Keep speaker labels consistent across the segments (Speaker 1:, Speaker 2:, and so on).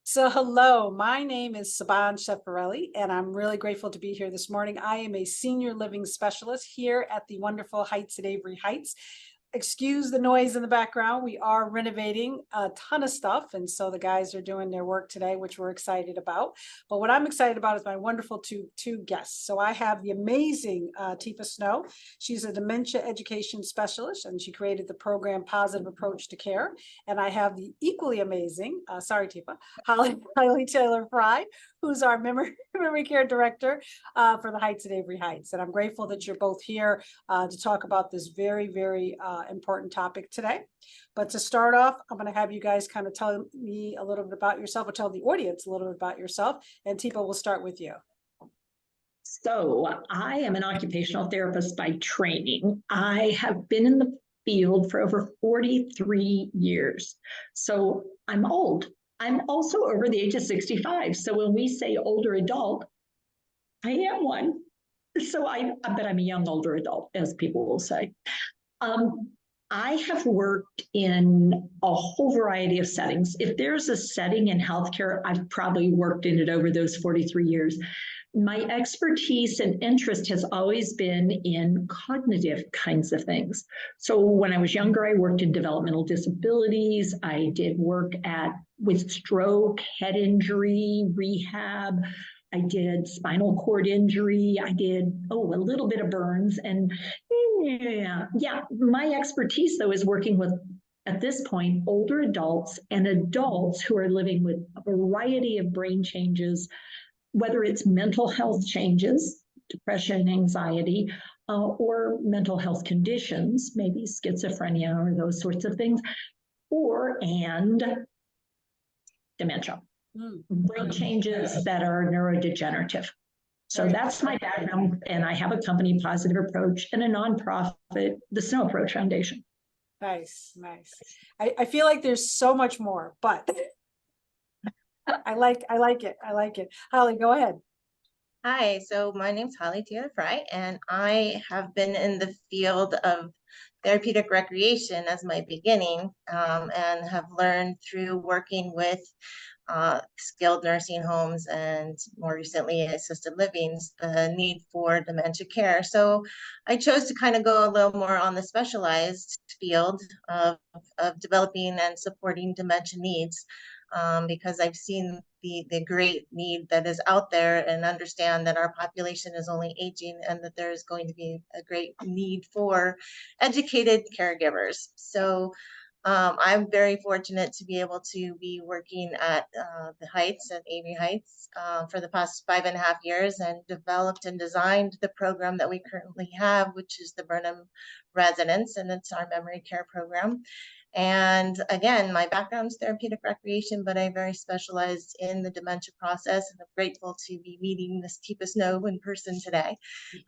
Speaker 1: So, hello, my name is Saban Shefarelli, and I'm really grateful to be here this morning. I am a senior living specialist here at the wonderful Heights at Avery Heights. Excuse the noise in the background. We are renovating a ton of stuff, and so the guys are doing their work today, which we're excited about. But what I'm excited about is my wonderful two guests. So I have the amazing Teepa Snow. She's a dementia education specialist, and she created the program Positive Approach to Care. And I have the equally amazing, sorry, Teepa, Holly Taylor Fry, who's our memory care director for the Heights at Avery Heights. And I'm grateful that you're both here to talk about this very important topic today. But to start off, I'm going to have you guys kind of tell me a little bit about yourself, or tell the audience a little bit about yourself. And Teepa, we'll start with you.
Speaker 2: So I am an occupational therapist by training. I have been in the field for over 43 years. So I'm old. I'm also over the age of 65. So when we say older adult, I am one. So but I'm a young older adult, as people will say. I have worked in a whole variety of settings. If there's a setting in healthcare, I've probably worked in it over those 43 years. My expertise and interest has always been in cognitive kinds of things. So when I was younger, I worked in developmental disabilities. I did work with stroke, head injury, rehab. I did spinal cord injury. I did, a little bit of burns. And my expertise, though, is working with, at this point, older adults and adults who are living with a variety of brain changes, whether it's mental health changes, depression, anxiety, or mental health conditions, maybe schizophrenia or those sorts of things, and dementia. Brain changes that are neurodegenerative. So that's my background, and I have a company, Positive Approach, and a nonprofit, the Snow Approach Foundation.
Speaker 1: Nice. I feel like there's so much more, but I like it. Holly, go ahead.
Speaker 3: Hi, so my name's Holly Taylor Fry, and I have been in the field of therapeutic recreation as my beginning, and have learned through working with skilled nursing homes and more recently assisted livings, the need for dementia care. So I chose to kind of go a little more on the specialized field of developing and supporting dementia needs, because I've seen the great need that is out there and understand that our population is only aging and that there is going to be a great need for educated caregivers. So I'm very fortunate to be able to be working at the Heights, at Avery Heights, for the past 5.5 years, and developed and designed the program that we currently have, which is the Burnham Residence, and it's our memory care program. And again, my background is therapeutic recreation, but I'm very specialized in the dementia process, and I'm grateful to be meeting Miss Teepa Snow in person today.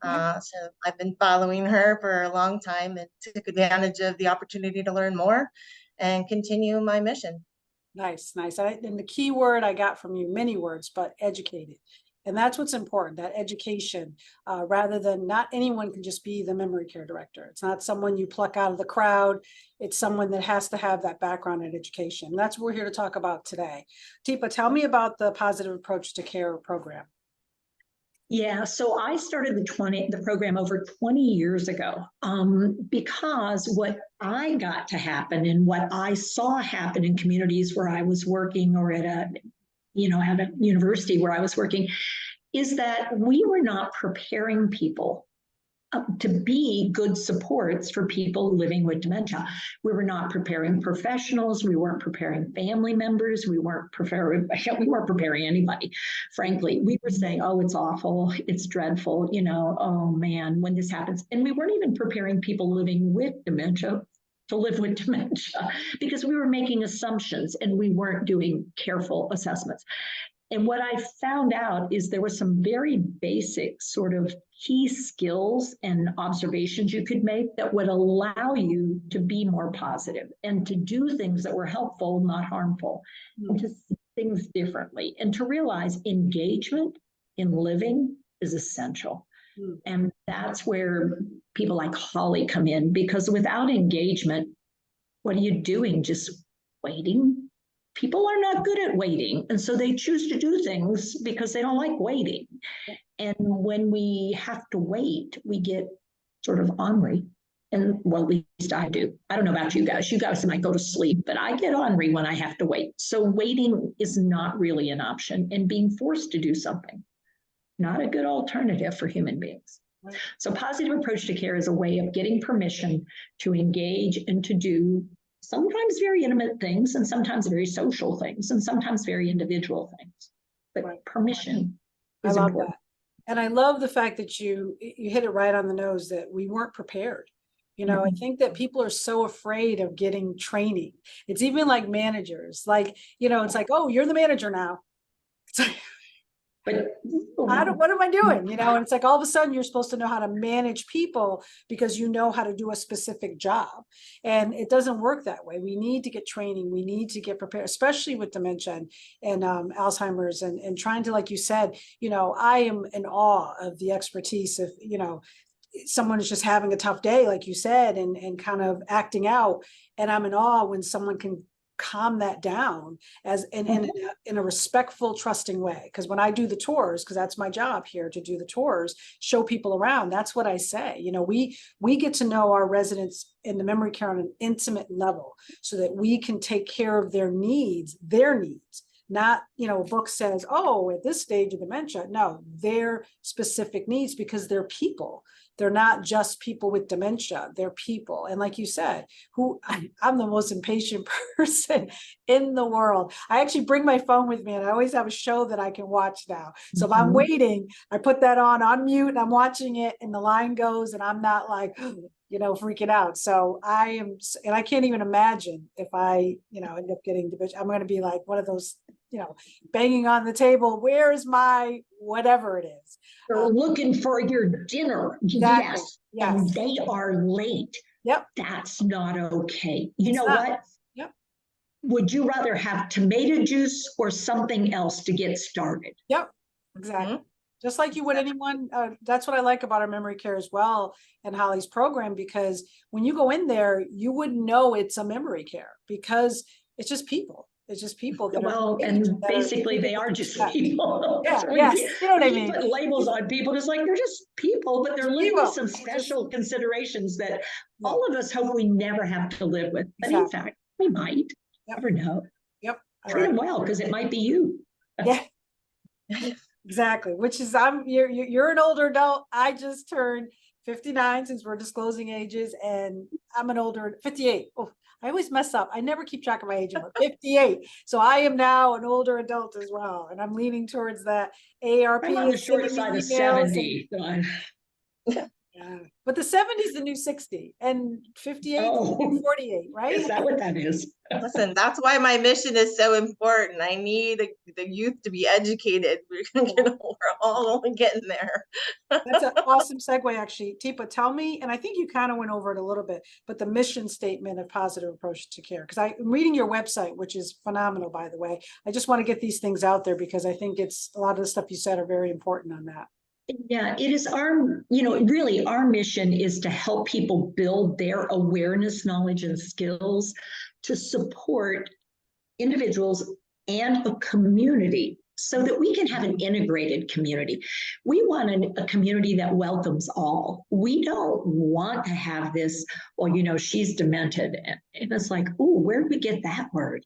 Speaker 3: So I've been following her for a long time and took advantage of the opportunity to learn more and continue my mission.
Speaker 1: Nice. And the key word I got from you, many words, but educated. And that's what's important, that education, rather than, not anyone can just be the memory care director. It's not someone you pluck out of the crowd. It's someone that has to have that background in education. And that's what we're here to talk about today. Teepa, tell me about the Positive Approach to Care program.
Speaker 2: Yeah, so I started the program over 20 years ago, because what I got to happen and what I saw happen in communities where I was working, or at a university where I was working, is that we were not preparing people to be good supports for people living with dementia. We were not preparing professionals. We weren't preparing family members. We weren't preparing anybody, frankly. We were saying, oh, it's awful. It's dreadful. Oh man, when this happens. And we weren't even preparing people living with dementia to live with dementia, because we were making assumptions and we weren't doing careful assessments. And what I found out is there were some very basic sort of key skills and observations you could make that would allow you to be more positive and to do things that were helpful, not harmful, and to see things differently, and to realize engagement in living is essential. And that's where people like Holly come in, because without engagement, what are you doing? Just waiting? people are not good at waiting. And so they choose to do things because they don't like waiting. And when we have to wait, we get sort of ornery. And well, at least I do. I don't know about you guys. You guys might go to sleep, but I get ornery when I have to wait. So waiting is not really an option, and being forced to do something, not a good alternative for human beings.
Speaker 1: Right.
Speaker 2: So positive approach to care is a way of getting permission to engage and to do sometimes very intimate things, and sometimes very social things, and sometimes very individual things. But
Speaker 1: Right.
Speaker 2: permission
Speaker 1: I
Speaker 2: is
Speaker 1: love
Speaker 2: important.
Speaker 1: that. And I love the fact that you hit it right on the nose, that we weren't prepared. You know, I think that people are so afraid of getting training. It's even like managers, like, you know, it's like, oh, you're the manager now. It's like,
Speaker 2: But
Speaker 1: what am I doing? You know, and it's like all of a sudden you're supposed to know how to manage people because you know how to do a specific job. And it doesn't work that way. We need to get training. We need to get prepared, especially with dementia and Alzheimer's and trying to, like you said, you know, I am in awe of the expertise of, you know, someone is just having a tough day, like you said, and kind of acting out. And I'm in awe when someone can calm that down as in a respectful, trusting way. Because when I do the tours, because that's my job here, to do the tours, show people around, that's what I say. You know, we get to know our residents in the memory care on an intimate level so that we can take care of their needs, not, you know, a book says, oh, at this stage of dementia. No, their specific needs, because they're people. They're not just people with dementia, they're people. And like you said, I'm the most impatient person in the world. I actually bring my phone with me, and I always have a show that I can watch now. So if I'm waiting, I put that on mute, and I'm watching it, and the line goes, and I'm not like, you know, freaking out. So and I can't even imagine if I, you know, end up getting dementia. I'm going to be like one of those, you know, banging on the table, where's my whatever it is.
Speaker 2: They're looking for your dinner.
Speaker 1: Exactly.
Speaker 2: Yes. And they are late.
Speaker 1: Yep.
Speaker 2: That's not okay. You
Speaker 1: It's
Speaker 2: know
Speaker 1: not.
Speaker 2: what?
Speaker 1: Yep.
Speaker 2: Would you rather have tomato juice or something else to get started?
Speaker 1: Yep. Exactly. Just like you would anyone. That's what I like about our memory care as well, and Holly's program, because when you go in there, you wouldn't know it's a memory care because it's just people. It's just people that
Speaker 2: Well, and basically they are just people.
Speaker 1: Yeah,
Speaker 2: So
Speaker 1: yes, you know what I
Speaker 2: we
Speaker 1: mean.
Speaker 2: put labels on people. It's like they're just people, but they're living with some
Speaker 1: People.
Speaker 2: special considerations that all of us hope we never have to live with. But in fact, we might. Never know.
Speaker 1: Yep.
Speaker 2: Treat them well, because it might be you.
Speaker 1: Yeah. Exactly. Which is, you're an older adult. I just turned 59, since we're disclosing ages, and I'm an older 58. Oh, I always mess up. I never keep track of my age. I'm 58. So I am now an older adult as well. And I'm leaning towards that ARP.
Speaker 2: I'm on the short side of 70.
Speaker 1: Yeah. But the 70 is the new 60, and 58 is the new 48, right?
Speaker 2: Is that what that is?
Speaker 3: Listen, that's why my mission is so important. I need the youth to be educated. We're all only getting there.
Speaker 1: That's an awesome segue, actually. Teepa, tell me, and I think you kind of went over it a little bit, but the mission statement of positive approach to care, because I'm reading your website, which is phenomenal, by the way. I just want to get these things out there because I think it's a lot of the stuff you said are very important on that.
Speaker 2: Yeah, it is really our mission is to help people build their awareness, knowledge, and skills to support individuals and a community so that we can have an integrated community. We want a community that welcomes all. We don't want to have this, well, you know, she's demented. And it's like, oh, where did we get that word?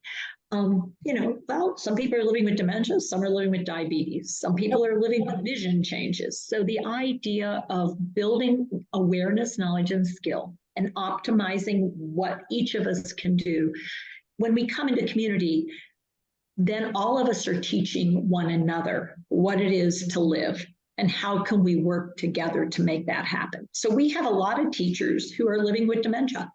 Speaker 2: Well, some people are living with dementia, some are living with diabetes, some people are living with vision changes. So the idea of building awareness, knowledge, and skill, and optimizing what each of us can do. When we come into community, then all of us are teaching one another what it is to live and how can we work together to make that happen. So we have a lot of teachers who are living with dementia,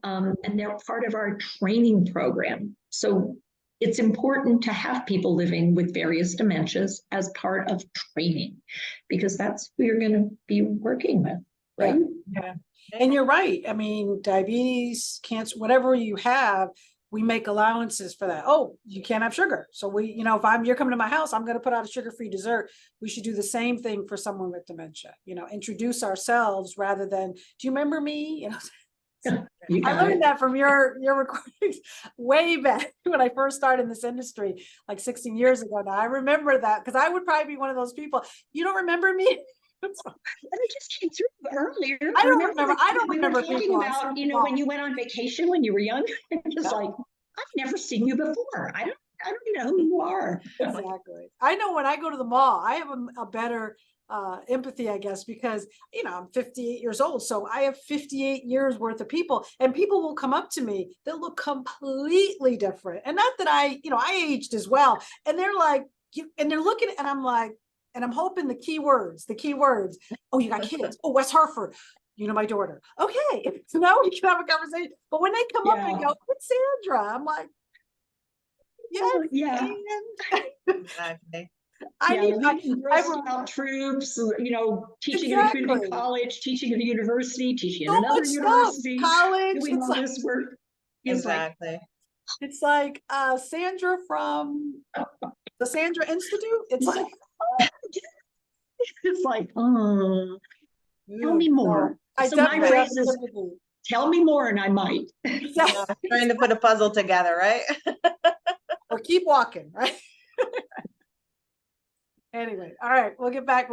Speaker 2: and they're part of our training program. So it's important to have people living with various dementias as part of training, because that's who you're going to be working with, right?
Speaker 1: Yeah. And you're right. I mean, diabetes, cancer, whatever you have, we make allowances for that. Oh, you can't have sugar. So if you're coming to my house, I'm going to put out a sugar-free dessert. We should do the same thing for someone with dementia, introduce ourselves rather than, do you remember me?
Speaker 2: You
Speaker 1: I
Speaker 2: got it.
Speaker 1: learned that from your recordings way back when I first started in this industry, like 16 years ago now. I remember that because I would probably be one of those people. You don't remember me?
Speaker 2: And it just came through earlier.
Speaker 1: I don't remember.
Speaker 2: that
Speaker 1: I don't
Speaker 2: we
Speaker 1: remember
Speaker 2: were talking
Speaker 1: people.
Speaker 2: about, you know, when you went on vacation when you were young. Just
Speaker 1: Yeah.
Speaker 2: like, I've never seen you before. I don't even know who you are.
Speaker 1: Exactly. I know when I go to the mall, I have a better empathy, I guess, because, you know, I'm 58 years old. So I have 58 years worth of people, and people will come up to me. They'll look completely different. And not that I aged as well. And they're like, and they're looking, and I'm like, and I'm hoping the key words. Oh, you got kids. Oh, West Hartford. You know, my daughter. Okay. So now we can have a conversation. But when they come up and go, it's Sandra, I'm like, yes,
Speaker 2: Yeah.
Speaker 3: Exactly.
Speaker 2: Leading Girl
Speaker 1: I
Speaker 2: Scout troops, you know, teaching at a community
Speaker 1: exactly.
Speaker 2: college, teaching at a university, teaching at
Speaker 1: So
Speaker 2: another
Speaker 1: much stuff.
Speaker 2: university,
Speaker 1: College.
Speaker 2: doing all this work.
Speaker 3: Exactly.
Speaker 1: It's like Sandra from the Sandra Institute. It's like,
Speaker 2: it's like, oh, tell me
Speaker 1: so
Speaker 2: more.
Speaker 1: I
Speaker 2: So my
Speaker 1: definitely have
Speaker 2: phrase is,
Speaker 1: sympathy.
Speaker 2: tell me more and I might.
Speaker 3: Yeah, trying to put a puzzle together, right?
Speaker 1: Or keep walking, right? Anyway, all right, we'll get back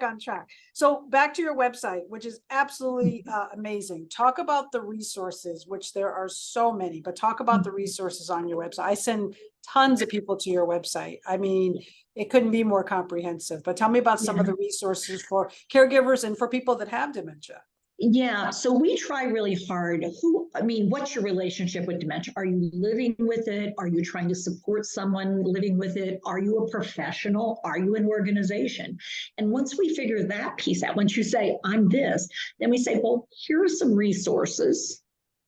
Speaker 1: on track. So back to your website, which is absolutely amazing. Talk about the resources, which there are so many, but talk about the resources on your website. I send tons of people to your website. I mean, it couldn't be more comprehensive, but tell me about some of the resources for caregivers and for people that have dementia.
Speaker 2: Yeah, so we try really hard. What's your relationship with dementia? Are you living with it? Are you trying to support someone living with it? Are you a professional? Are you an organization? And once we figure that piece out, once you say, I'm this, then we say, well, here are some resources.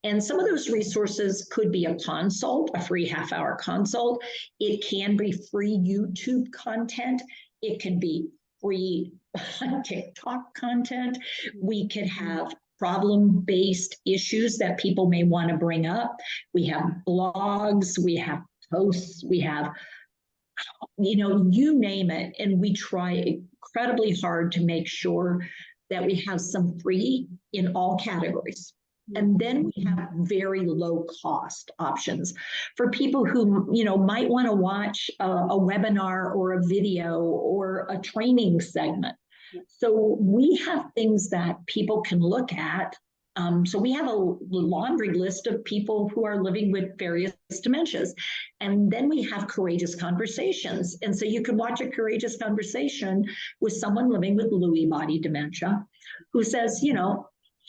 Speaker 2: And some of those resources could be a consult, a free half-hour consult. It can be free YouTube content. It can be free TikTok content. We could have problem-based issues that people may want to bring up. We have blogs, we have posts, we have, you name it. And we try incredibly hard to make sure that we have some free in all categories. And then we have very low cost options for people who, might want to watch a webinar or a video or a training segment. So we have things that people can look at. So we have a laundry list of people who are living with various dementias. And then we have courageous conversations. And so you can watch a courageous conversation with someone living with Lewy body dementia who says,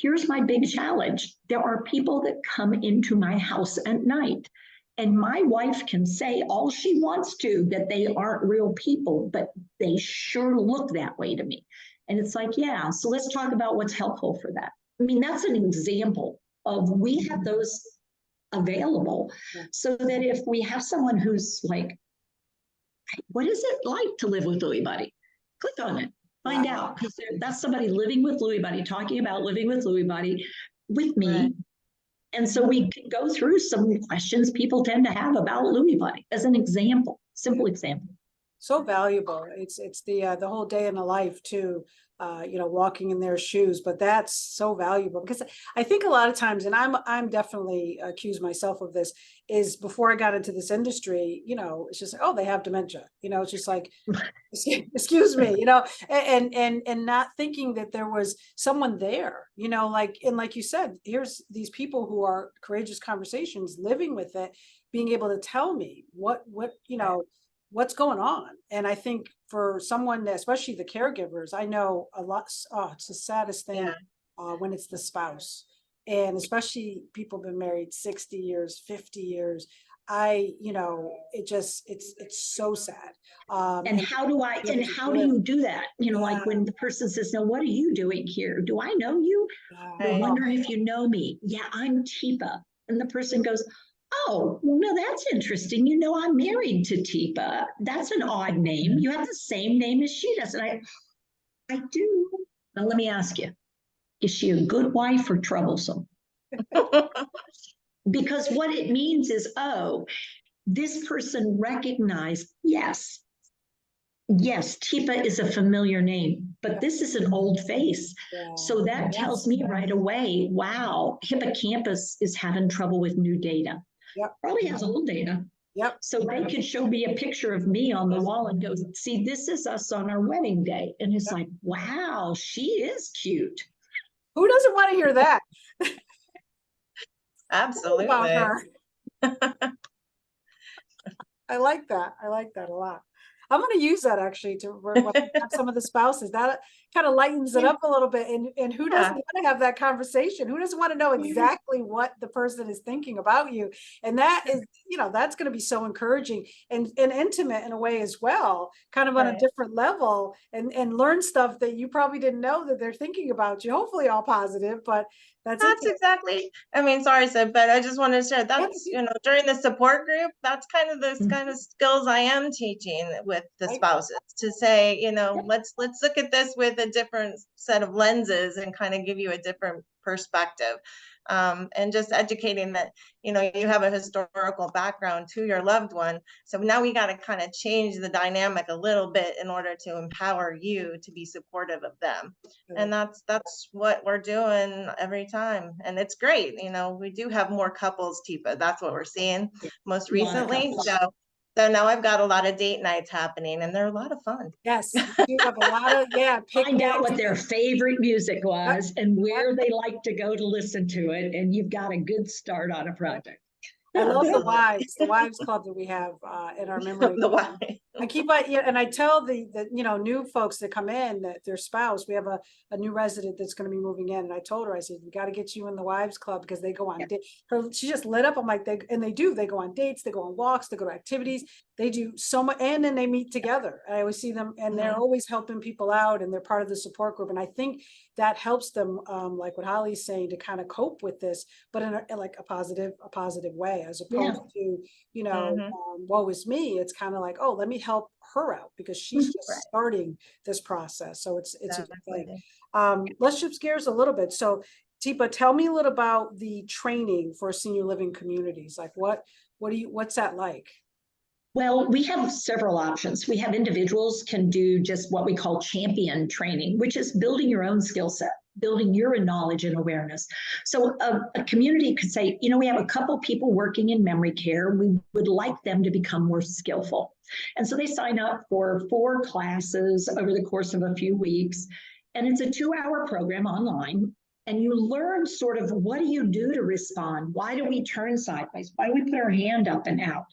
Speaker 2: here's my big challenge. There are people that come into my house at night, and my wife can say all she wants to that they aren't real people, but they sure look that way to me. And it's like, yeah, so let's talk about what's helpful for that. I mean, that's an example of we have those available so that if we have someone who's like, what is it like to live with Lewy body? Click on it. Find out, because that's somebody living with Lewy body, talking about living with Lewy body with me. Right. And so we can go through some questions people tend to have about Lewy body as an example, simple example.
Speaker 1: So valuable. It's the whole day in the life too, walking in their shoes, but that's so valuable because I think a lot of times, and I'm definitely accused myself of this, is before I got into this industry, it's just, oh, they have dementia, it's just like, excuse me, and not thinking that there was someone there, like you said, here's these people who are courageous conversations living with it, being able to tell me what's going on. And I think for someone, especially the caregivers, I know a lot, it's the saddest thing when it's the spouse, and especially people been married 60 years, 50 years. It's so sad.
Speaker 2: And how do you do that? Like when the person says, no, what are you doing here? Do I know you? They're wondering if you know me. Yeah, I'm Teepa. And the person goes, oh, well, no, that's interesting. I'm married to Teepa. That's an odd name. You have the same name as she does. And I do. Now, let me ask you, is she a good wife or troublesome? Because what it means is, oh, this person recognized, yes, yes, Teepa is a familiar name, but this is an old face.
Speaker 1: Yeah.
Speaker 2: So that tells me right away, wow, hippocampus is having trouble with new data.
Speaker 1: Yep.
Speaker 2: Probably has old data.
Speaker 1: Yep.
Speaker 2: So they could show me a picture of me on the wall and go, see, this is us on our wedding day. And it's like, wow, she is cute.
Speaker 1: Who doesn't want to hear that
Speaker 3: Absolutely.
Speaker 1: about her? I like that. I like that a lot. I'm going to use that actually to when I have some of the spouses. That kind of lightens it up a little bit. And who doesn't want to have that conversation? Who doesn't want to know exactly what the person is thinking about you? And that is, that's going to be so encouraging and intimate in a way as well, kind of on a different level, and learn stuff that you probably didn't know that they're thinking about you. Hopefully all positive, but that's
Speaker 3: exactly. I mean, sorry, Sid, but I just wanted to share that's, during the support group, that's kind of the kind of skills I am teaching with the spouses to say, let's look at this with a different set of lenses and kind of give you a different perspective. And just educating that, you have a historical background to your loved one. So now we got to kind of change the dynamic a little bit in order to empower you to be supportive of them. And that's what we're doing every time. And it's great. We do have more couples, Teepa. That's what we're seeing most recently. So now I've got a lot of date nights happening, and they're a lot of fun.
Speaker 1: Yes, you have a lot of,
Speaker 2: find out what their favorite music was and where they like to go to listen to it, and you've got a good start on a project.
Speaker 1: I love the wives club that we have in our memory. I keep and I tell the new folks that come in that their spouse, we have a new resident that's going to be moving in, and I told her, I said, we got to get you in the wives club because they go on dates. She just lit up. I'm like, they go on dates, they go on walks, they go to activities, they do so much, and then they meet together. I always see them, and they're always helping people out, and they're part of the support group. And I think that helps them, like what Holly's saying, to kind of cope with this, but in a positive way, as opposed to, woe is me. It's kind of like, oh, let me help her out because she's just starting this process. So it's a good thing. Let's shift gears a little bit. So Teepa, tell me a little about the training for senior living communities. Like what's that like?
Speaker 2: Well, we have several options. We have individuals can do just what we call champion training, which is building your own skill set, building your knowledge and awareness. So a community could say, we have a couple people working in memory care. We would like them to become more skillful. And so they sign up for 4 classes over the course of a few weeks. And it's a 2-hour program online. And you learn sort of, what do you do to respond? Why do we turn sideways? Why do we put our hand up and out?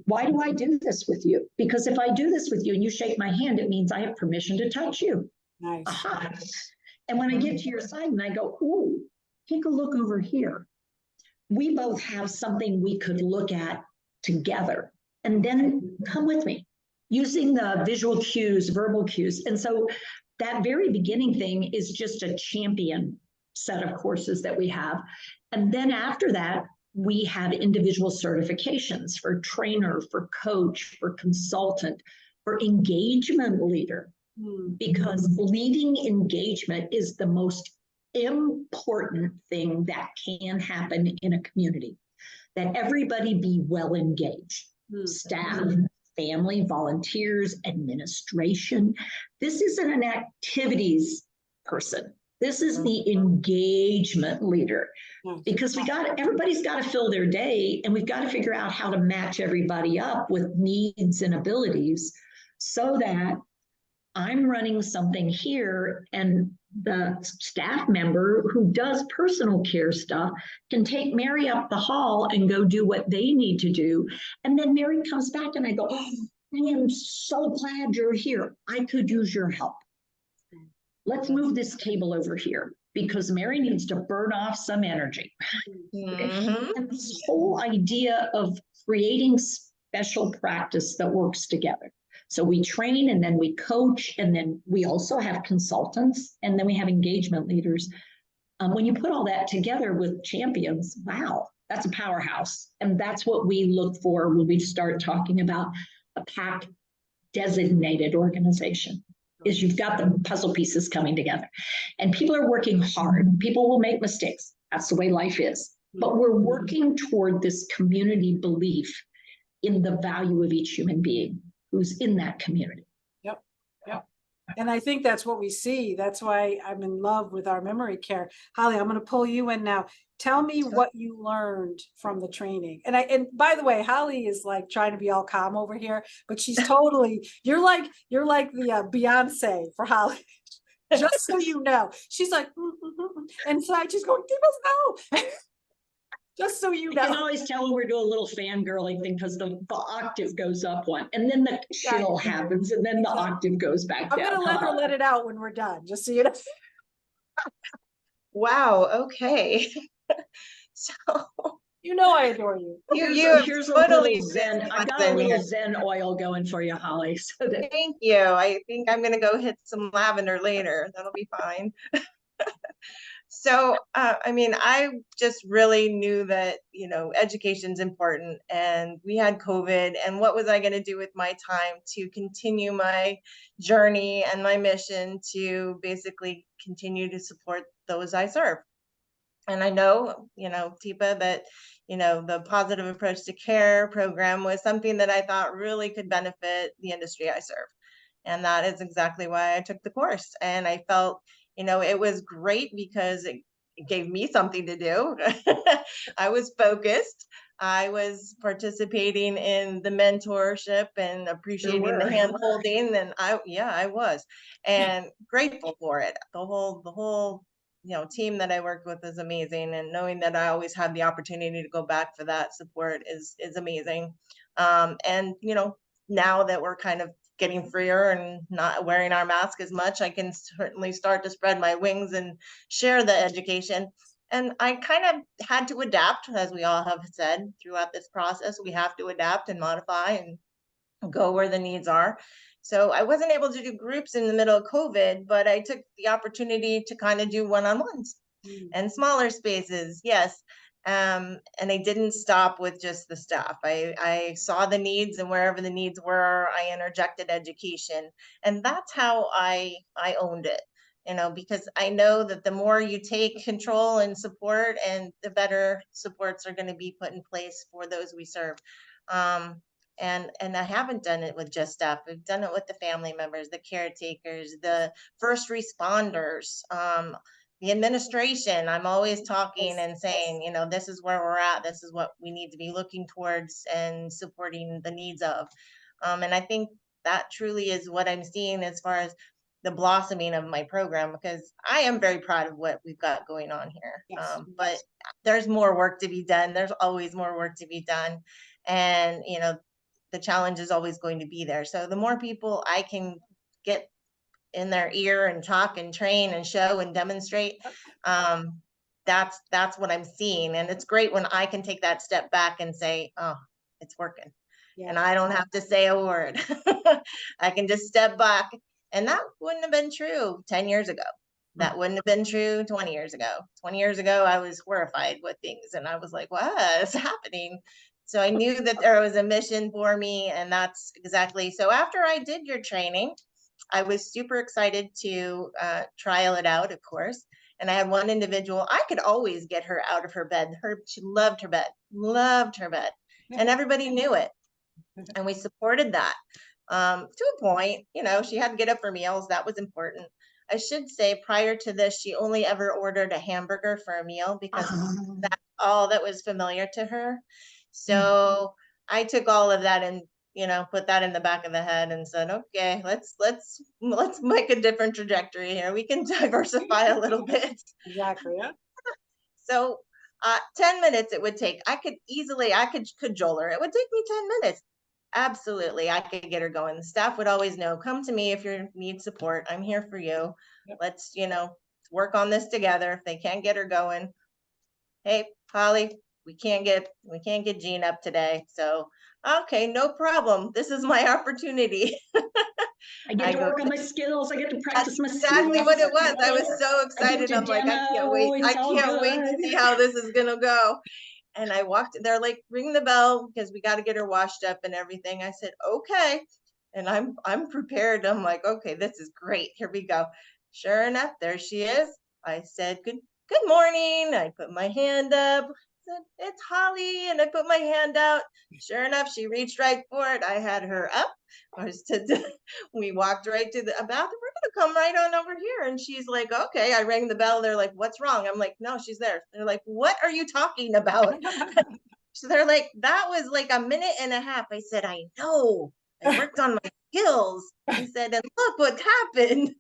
Speaker 2: Why do I do this with you? Because if I do this with you and you shake my hand, it means I have permission to touch you.
Speaker 1: Nice.
Speaker 2: Aha. And when I get to your side and I go, ooh, take a look over here. We both have something we could look at together. And then come with me using the visual cues, verbal cues. And so that very beginning thing is just a champion set of courses that we have. And then after that, we have individual certifications for trainer, for coach, for consultant, for engagement leader, because leading engagement is the most important thing that can happen in a community, that everybody be well engaged, staff, family, volunteers, administration. This isn't an activities person. This is the engagement leader, because everybody's got to fill their day, and we've got to figure out how to match everybody up with needs and abilities so that I'm running something here and the staff member who does personal care stuff can take Mary up the hall and go do what they need to do. And then Mary comes back and I go, oh, I am so glad you're here. I could use your help. Let's move this table over here because Mary needs to burn off some energy. And this whole idea of creating special practice that works together. So we train, and then we coach, and then we also have consultants, and then we have engagement leaders. When you put all that together with champions, wow, that's a powerhouse. And that's what we look for when we start talking about a PAC designated organization. Is you've got the puzzle pieces coming together, and people are working hard. People will make mistakes. That's the way life is. But we're working toward this community belief in the value of each human being who's in that community.
Speaker 1: Yep. And I think that's what we see. That's why I'm in love with our memory care. Holly, I'm going to pull you in now. Tell me what you learned from the training. And by the way, Holly is like trying to be all calm over here, but she's totally, you're like the Beyonce for Holly. Just so you know, she's like, and so I just going, Teepa Snow. Just so you
Speaker 2: You can
Speaker 1: know.
Speaker 2: always tell when we're doing a little fangirling thing because the octave goes up one, and then the chill happens, and then the octave goes back
Speaker 1: I'm
Speaker 2: down.
Speaker 1: gonna let her let it out when we're done, just so you know.
Speaker 3: Wow, okay. So
Speaker 1: You know I adore you.
Speaker 2: Here's a
Speaker 3: totally
Speaker 2: little Zen.
Speaker 3: missed
Speaker 2: I've got
Speaker 3: my
Speaker 2: a little
Speaker 3: here.
Speaker 2: Zen oil going for you, Holly. So that
Speaker 3: Thank you. I think I'm gonna go hit some lavender later. That'll be fine. So, I mean, I just really knew that, you know, education's important, and we had COVID, and what was I going to do with my time to continue my journey and my mission to basically continue to support those I serve? And I know, you know, Teepa, that, you know, the positive approach to care program was something that I thought really could benefit the industry I serve. And that is exactly why I took the course. And I felt, you know, it was great because it gave me something to do. I was focused. I was participating in the mentorship and appreciating the hand holding. And I was, and grateful for it. The whole, you know, team that I worked with is amazing. And knowing that I always had the opportunity to go back for that support is amazing. And, you know, now that we're kind of getting freer and not wearing our mask as much, I can certainly start to spread my wings and share the education. And I kind of had to adapt, as we all have said throughout this process. We have to adapt and modify and go where the needs are. So I wasn't able to do groups in the middle of COVID, but I took the opportunity to kind of do one-on-ones and smaller spaces. Yes. And I didn't stop with just the staff. I saw the needs, and wherever the needs were, I interjected education. And that's how I owned it, you know, because I know that the more you take control and support, and the better supports are going to be put in place for those we serve. And I haven't done it with just staff. We've done it with the family members, the caretakers, the first responders, the administration. I'm always talking and saying, you know, this is where we're at. This is what we need to be looking towards and supporting the needs of. And I think that truly is what I'm seeing as far as the blossoming of my program, because I am very proud of what we've got going on here. But there's more work to be done. There's always more work to be done. And, you know, the challenge is always going to be there. So the more people I can get in their ear and talk and train and show and demonstrate, that's what I'm seeing. And it's great when I can take that step back and say, oh, it's working. Yeah. And I don't have to say a word. I can just step back. And that wouldn't have been true 10 years ago. That wouldn't have been true 20 years ago. 20 years ago, I was horrified with things, and I was like, what is happening? So I knew that there was a mission for me, and that's exactly. So after I did your training, I was super excited to trial it out, of course. And I had one individual, I could always get her out of her bed. She loved her bed, and everybody knew it. And we supported that to a point. You know, she had to get up for meals. That was important. I should say, prior to this, she only ever ordered a hamburger for a meal because that's all that was familiar to her. So I took all of that and, you know, put that in the back of the head and said, okay, let's make a different trajectory here. We can diversify a little bit.
Speaker 1: Exactly. Yeah.
Speaker 3: So 10 minutes it would take. I could cajole her. It would take me 10 minutes. Absolutely. I could get her going. The staff would always know, come to me if you need support. I'm here for you. Yep. Let's, you know, work on this together. If they can't get her going, hey, Holly, we can't get Jean up today. So, okay, no problem. This is my opportunity.
Speaker 2: I get to work on my skills. I get to practice my skills.
Speaker 3: Exactly what it was. I was so excited. I'm like, I can't wait. I can't wait to see how this is going to go. And I walked, they're like, ring the bell because we got to get her washed up and everything. I said, okay. And I'm prepared. I'm like, okay, this is great. Here we go. Sure enough, there she is. I said, good morning. I put my hand up, said, "It's Holly." And I put my hand out. Sure enough, she reached right for it. I had her up. We walked right to the bathroom. We're gonna come right on over here. And she's like, "Okay." I rang the bell. They're like, "What's wrong?" I'm like, "No, she's there." They're like, "What are you talking about?" So they're like, "That was like a minute and a half." I said, "I know. I worked on my skills." I said, "And look what happened."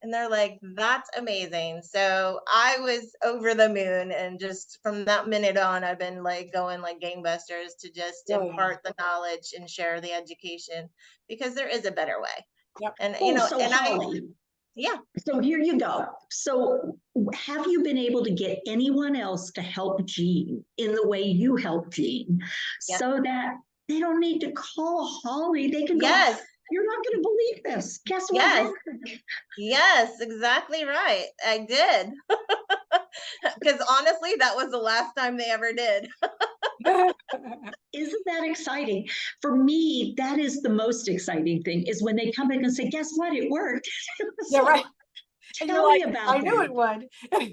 Speaker 3: And they're like, "That's amazing." So I was over the moon. And just from that minute on, I've been like going like gangbusters to just
Speaker 1: Oh, yeah.
Speaker 3: impart the knowledge and share the education, because there is a better way.
Speaker 1: Yep.
Speaker 3: And,
Speaker 2: Oh, so Holly,
Speaker 3: yeah.
Speaker 2: so here you go. So have you been able to get anyone else to help Jean in the way you help Jean,
Speaker 3: Yeah.
Speaker 2: so that they don't need to call Holly? They can go,
Speaker 3: Yes.
Speaker 2: "You're not going to believe this. Guess what
Speaker 3: Yes.
Speaker 2: happened?"
Speaker 3: Yes, exactly right. I did. Because honestly, that was the last time they ever did.
Speaker 2: Isn't that exciting? For me, that is the most exciting thing, is when they come back and say, "Guess what? It worked."
Speaker 1: Yeah,
Speaker 2: So,
Speaker 1: right. And you're
Speaker 2: tell me
Speaker 1: like,
Speaker 2: about
Speaker 1: I knew
Speaker 2: that.
Speaker 1: it would.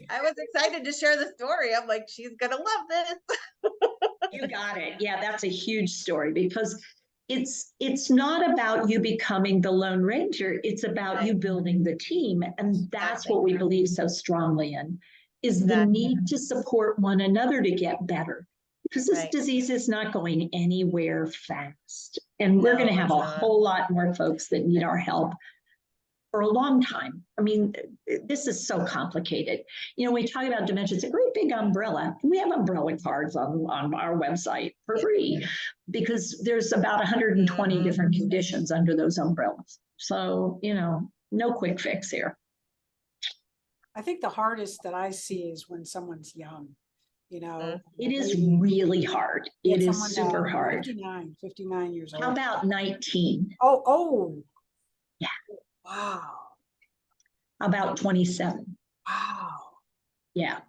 Speaker 3: I was excited to share the story. I'm like, she's gonna love this.
Speaker 2: You got it. Yeah, that's a huge story, because it's not about you becoming the Lone Ranger. It's about you building the team. And that's
Speaker 3: Exactly.
Speaker 2: what we believe so strongly in, is the
Speaker 3: Exactly.
Speaker 2: need to support one another to get better. Because this
Speaker 3: Right.
Speaker 2: disease is not going anywhere fast. And we're
Speaker 3: No,
Speaker 2: going to have
Speaker 3: it's
Speaker 2: a
Speaker 3: not.
Speaker 2: whole lot more folks that need our help for a long time. I mean, this is so complicated. You know, we talk about dementia, it's a great big umbrella. We have umbrella cards on our website for free, because there's about 120 different conditions under those umbrellas. So, you know, no quick fix here.
Speaker 1: I think the hardest that I see is when someone's young, you know.
Speaker 2: It is
Speaker 1: maybe
Speaker 2: really hard.
Speaker 1: get
Speaker 2: It is
Speaker 1: someone,
Speaker 2: super hard.
Speaker 1: 59 years old.
Speaker 2: How about 19?
Speaker 1: Oh,
Speaker 2: Yeah.
Speaker 1: wow.
Speaker 2: How about 27?
Speaker 1: Wow.
Speaker 2: Yeah.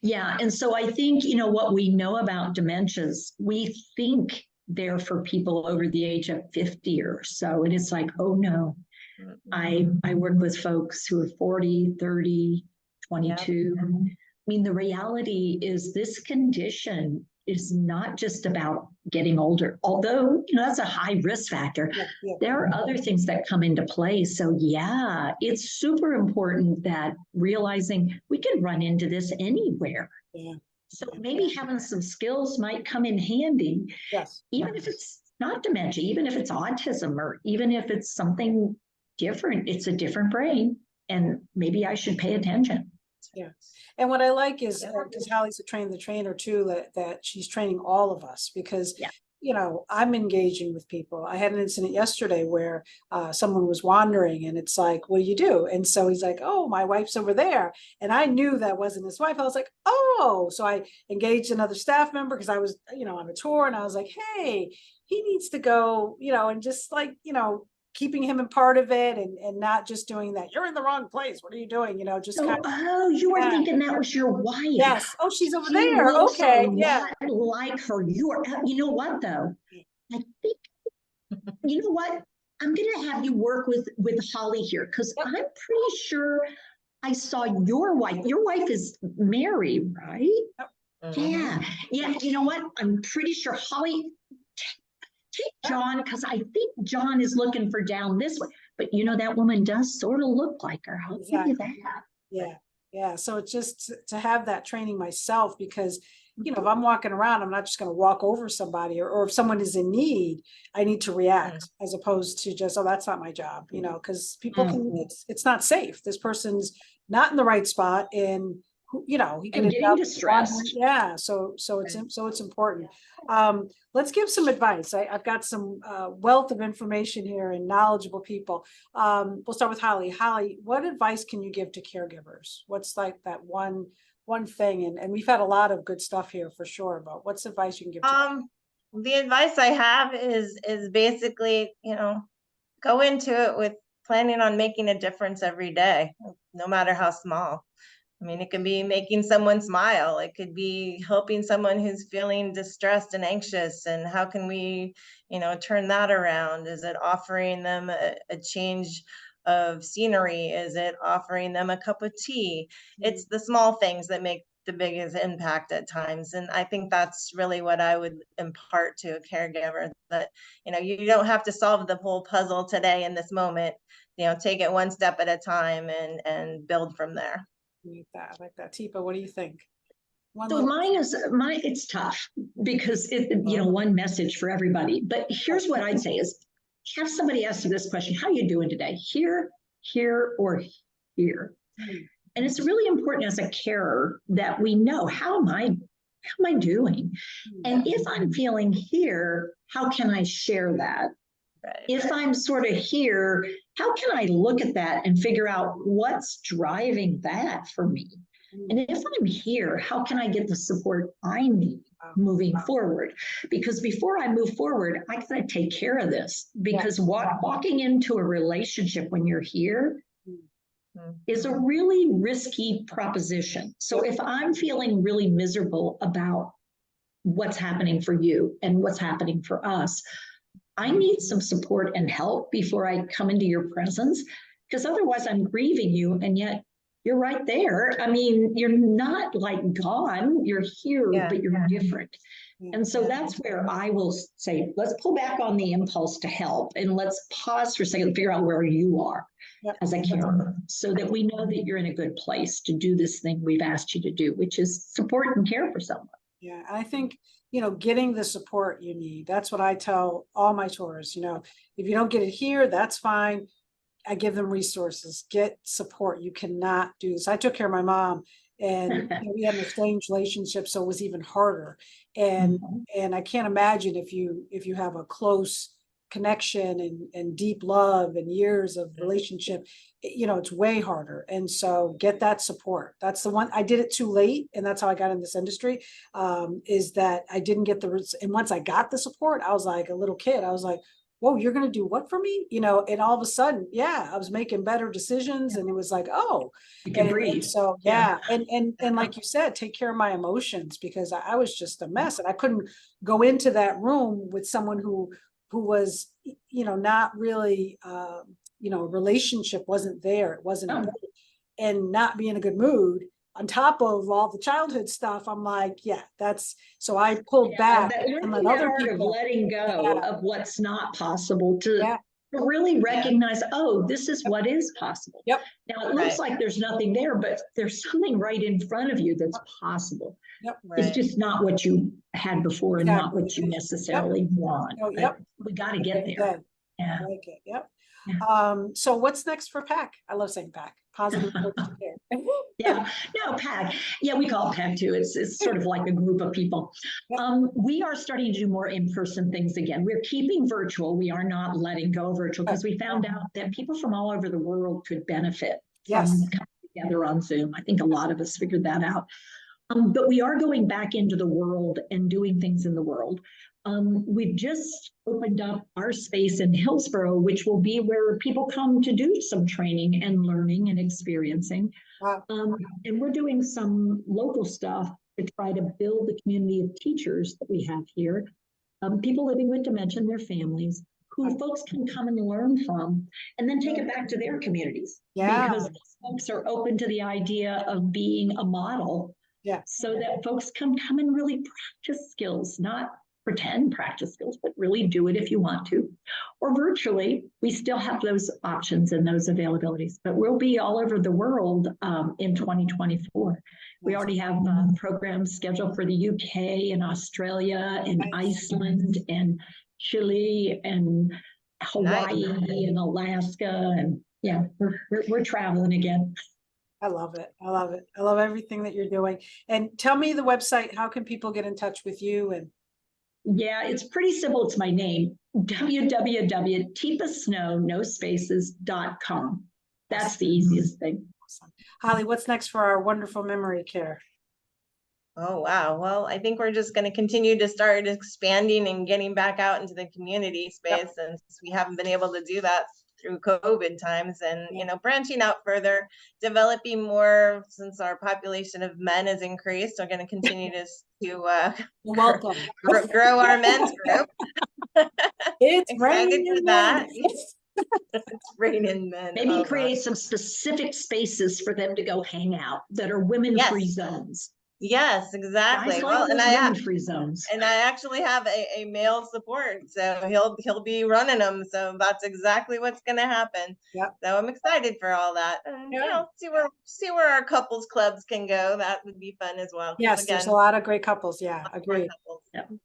Speaker 2: Yeah. And so I think, you know, what we know about dementias, we think they're for people over the age of 50 or so. And it's like, oh no, I work with folks who are 40, 30, 22. I mean, the reality is this condition is not just about getting older, although, you know, that's a high risk factor.
Speaker 1: Yeah.
Speaker 2: There are other things that come into play. So yeah, it's super important that realizing we can run into this anywhere.
Speaker 1: Yeah.
Speaker 2: So maybe having some skills might come in handy,
Speaker 1: Yes.
Speaker 2: even if it's not dementia, even if it's autism, or even if it's something different. It's a different brain, and maybe I should pay attention.
Speaker 1: Yeah. And what I like is, because Hallie's a train the trainer too, that she's training all of us, because you know, I'm engaging with people. I had an incident yesterday where someone was wandering, and it's like, what do you do? And so he's like, oh, my wife's over there. And I knew that wasn't his wife. I was like, oh, so I engaged another staff member, because I was, you know, on a tour, and I was like, hey, he needs to go, you know, and just like, you know, keeping him in part of it, and not just doing that. You're in the wrong place. What are you doing? You know, just kind of.
Speaker 2: Oh, you were thinking that was your wife.
Speaker 1: Yes. Oh, she's over
Speaker 2: He
Speaker 1: there.
Speaker 2: looks
Speaker 1: Okay.
Speaker 2: a
Speaker 1: Yeah.
Speaker 2: lot like her. You are. You know what though? I think. You know what? I'm going to have you work with Holly here, because I'm pretty sure I saw your wife. Your wife is Mary, right? Yeah. Yeah. You know what? I'm pretty sure Holly. Take John, because I think John is looking for down this way. But you know, that woman does sort of look like her. I'll give you that.
Speaker 1: Yeah. Yeah. So it's just to have that training myself, because, you know, if I'm walking around, I'm not just going to walk over somebody, or if someone is in need, I need to react, as opposed to just, oh, that's not my job, you know, because people can, it's not safe. This person's not in the right spot, and you know, he could
Speaker 2: And
Speaker 1: end
Speaker 2: getting
Speaker 1: up
Speaker 2: distressed.
Speaker 1: yeah. So it's important. Let's give some advice. I've got some wealth of information here and knowledgeable people. We'll start with Holly. Holly, what advice can you give to caregivers? What's like that one thing? And we've had a lot of good stuff here for sure, but what's advice you can give to
Speaker 3: The advice I have is basically, you know, go into it with planning on making a difference every day, no matter how small. I mean, it can be making someone smile. It could be helping someone who's feeling distressed and anxious. And how can we, you know, turn that around? Is it offering them a change of scenery? Is it offering them a cup of tea? It's the small things that make the biggest impact at times. And I think that's really what I would impart to a caregiver, that, you don't have to solve the whole puzzle today in this moment, take it one step at a time and build from there.
Speaker 1: I like that. Teepa, what do you think?
Speaker 2: So it's tough because one message for everybody, but here's what I'd say is have somebody ask you this question: how are you doing today? Here, or here? And it's really important as a carer that we know, how am I doing? And if I'm feeling here, how can I share that? Right. If I'm sort of here, how can I look at that and figure out what's driving that for me? And if I'm here, how can I get the support I need moving forward? Because before I move forward, I gotta take care of this. Because walking into a relationship when you're here is a really risky proposition. So if I'm feeling really miserable about what's happening for you and what's happening for us, I need some support and help before I come into your presence, because otherwise I'm grieving you, and yet you're right there. I mean, you're not like gone, you're here, but you're different. And so that's where I will say, let's pull back on the impulse to help, and let's pause for a second and figure out where you are as a carer, so that we know that you're in a good place to do this thing we've asked you to do, which is support and care for someone.
Speaker 1: Yeah, I think, getting the support you need. That's what I tell all my tours. If you don't get it here, that's fine. I give them resources, get support. You cannot do this. I took care of my mom, and we had an estranged relationship, so it was even harder. And I can't imagine if you have a close connection and deep love and years of relationship, it's way harder. And so get that support. That's the one. I did it too late, and that's how I got in this industry, is that I didn't get and once I got the support, I was like a little kid. I was like, whoa, you're going to do what for me? And all of a sudden, I was making better decisions, and it was like, oh,
Speaker 2: you can breathe.
Speaker 1: And so, and like you said, take care of my emotions, because I was just a mess, and I couldn't go into that room with someone who was, not really, relationship wasn't there. It wasn't, and not be in a good mood. On top of all the childhood stuff, I'm like, so I pulled back and let other people.
Speaker 2: Letting go of what's not possible to really recognize, this is what is possible.
Speaker 1: Yep.
Speaker 2: Now it looks like there's nothing there, but there's something right in front of you that's possible.
Speaker 1: Yep.
Speaker 2: It's just not what you had before and not what you necessarily want. We got to get there.
Speaker 1: I like it. Yep. So what's next for PAC? I love saying PAC. Positive care.
Speaker 2: PAC. We call it PAC too. It's sort of like a group of people. We are starting to do more in-person things again. We're keeping virtual. We are not letting go of virtual, because we found out that people from all over the world could benefit from coming together on Zoom. I think a lot of us figured that out. But we are going back into the world and doing things in the world. We've just opened up our space in Hillsborough, which will be where people come to do some training and learning and experiencing. And we're doing some local stuff to try to build the community of teachers that we have here. People living with dementia and their families, who folks can come and learn from, and then take it back to their communities. Because folks are open to the idea of being a model. So that folks can come and really practice skills, not pretend practice skills, but really do it if you want to. Or virtually, we still have those options and those availabilities, but we'll be all over the world in 2024. We already have programs scheduled for the UK and Australia and Iceland and Chile and Hawaii and Alaska. And we're traveling again.
Speaker 1: I love it. I love it. I love everything that you're doing. And tell me the website. How can people get in touch with you? And
Speaker 2: it's pretty simple. It's my name, www.teepasnow.com. That's the easiest thing.
Speaker 1: Awesome. Holly, what's next for our wonderful memory care?
Speaker 3: Oh, wow. Well, I think we're just going to continue to start expanding and getting back out into the community space, since we haven't been able to do that through COVID times, and branching out further, developing more, since our population of men has increased. We're going to continue to
Speaker 1: welcome
Speaker 3: grow our men's group.
Speaker 1: It's
Speaker 3: excited for that.
Speaker 1: It's
Speaker 3: raining men.
Speaker 2: Maybe create some specific spaces for them to go hang out that are women-free zones.
Speaker 3: Yes,
Speaker 2: Guys
Speaker 3: exactly.
Speaker 2: like
Speaker 3: Well,
Speaker 2: those women-free zones.
Speaker 3: and I actually have a male support, so he'll be running them. So that's exactly what's going to happen.
Speaker 1: Yep.
Speaker 3: So I'm excited for all that, and
Speaker 1: Yeah.
Speaker 3: see where our couples clubs can go. That would be fun as well. 'Cause
Speaker 1: Yes, there's a lot of great couples. Yeah,
Speaker 3: more
Speaker 1: agreed.
Speaker 3: couples.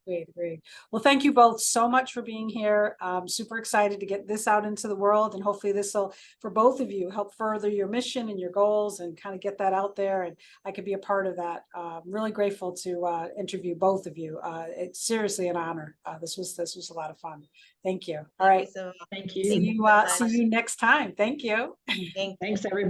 Speaker 1: Agreed. Well, thank you both so much for being here. Super excited to get this out into the world, and hopefully this will, for both of you, help further your mission and your goals and kind of get that out there. And I could be a part of that. I'm really grateful to interview both of you. It's seriously an honor. This was a lot of fun. Thank you. All right.
Speaker 3: So
Speaker 2: Thank
Speaker 1: See
Speaker 2: you.
Speaker 1: you,
Speaker 3: so much.
Speaker 1: see you next time. Thank you.
Speaker 3: Thank you.
Speaker 2: Thanks, everybody.